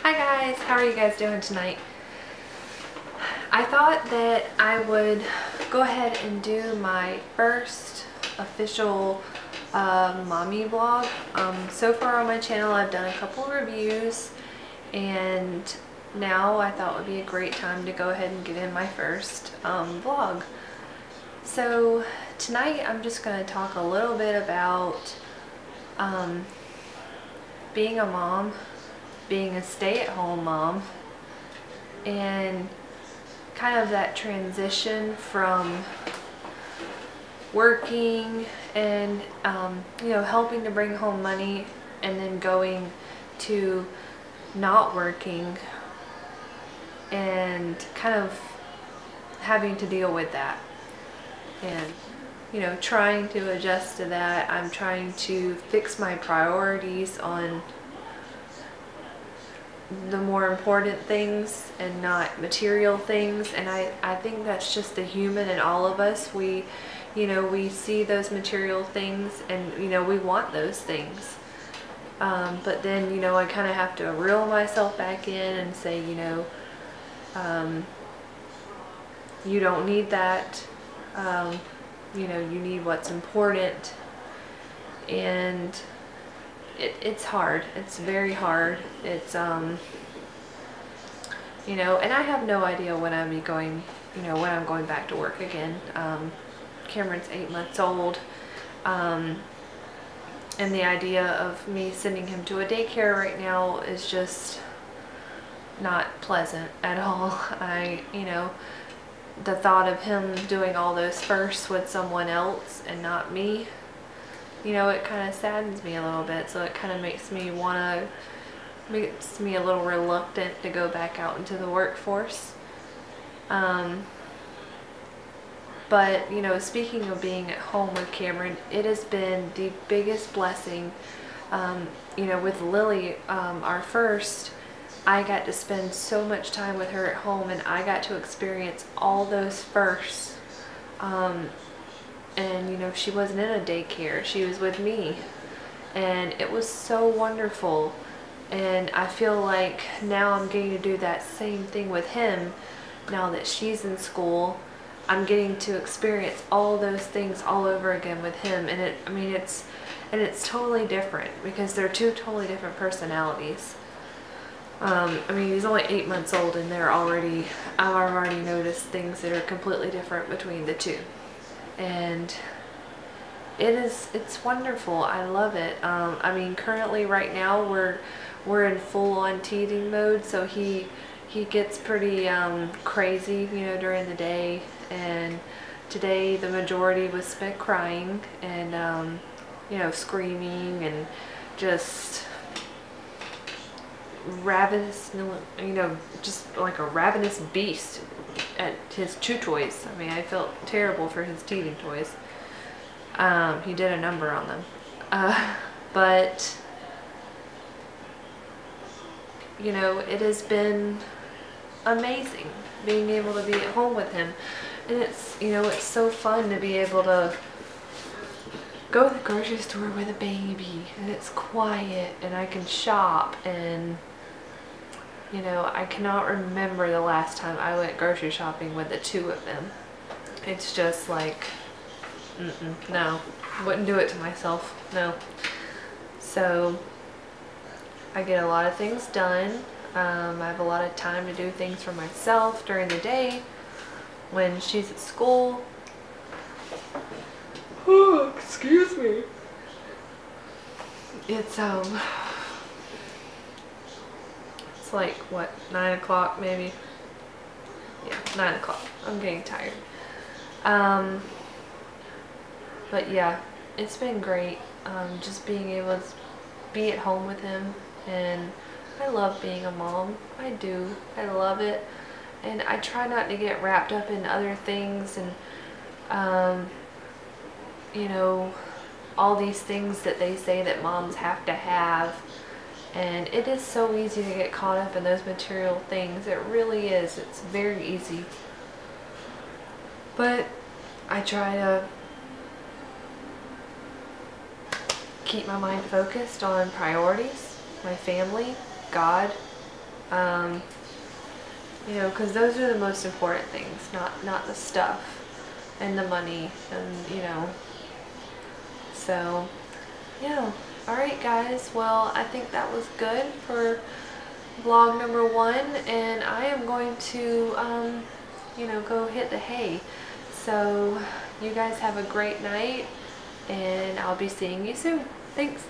Hi guys, how are you guys doing tonight? I thought that I would go ahead and do my first official mommy vlog. So far on my channel I've done a couple reviews, and now I thought it would be a great time to go ahead and get in my first vlog. So tonight I'm just going to talk a little bit about being a mom, being a stay-at-home mom, and kind of that transition from working and helping to bring home money and then going to not working and kind of having to deal with that, and trying to adjust to that. I'm trying to fix my priorities on the more important things and not material things, and I think that's just the human in all of us. We see those material things and we want those things, but then I kind of have to reel myself back in and say you don't need that. You need what's important, and it's hard. It's very hard. It's and I have no idea when I'm going back to work again. Cameron's 8 months old, and the idea of me sending him to a daycare right now is just not pleasant at all. The thought of him doing all those first with someone else and not me, it kind of saddens me a little bit. So it kind of makes me a little reluctant to go back out into the workforce. But speaking of being at home with Cameron, it has been the biggest blessing. With Lily, our first, I got to spend so much time with her at home, and I got to experience all those firsts. And she wasn't in a daycare, she was with me, and it was so wonderful. And I feel like now I'm getting to do that same thing with him. Now that she's in school, I'm getting to experience all those things all over again with him, and it's totally different because they're two totally different personalities. He's only 8 months old, and I've already noticed things that are completely different between the two. And it's wonderful. I love it. Currently right now we're in full-on teething mode, so he gets pretty crazy, during the day. And today the majority was spent crying and screaming and just ravenous, just like a ravenous beast at his chew toys. I felt terrible for his teething toys. He did a number on them, but it has been amazing being able to be at home with him, and it's so fun to be able to go to the grocery store with a baby, and it's quiet, and I can shop, and I cannot remember the last time I went grocery shopping with the two of them. It's just like, no, wouldn't do it to myself, no. So I get a lot of things done. I have a lot of time to do things for myself during the day when she's at school. Oh, excuse me. It's like, what, 9 o'clock maybe? Yeah, 9 o'clock. I'm getting tired. But yeah, it's been great. Just being able to be at home with him, and I love being a mom. I do. I love it. And I try not to get wrapped up in other things and, all these things that they say that moms have to have. And it is so easy to get caught up in those material things. It really is. It's very easy. But I try to keep my mind focused on priorities, my family, God, You know, because those are the most important things, not the stuff and the money, and you know. So yeah. Alright guys, well I think that was good for vlog number 1, and I am going to you know, go hit the hay. So you guys have a great night, and I'll be seeing you soon. Thanks.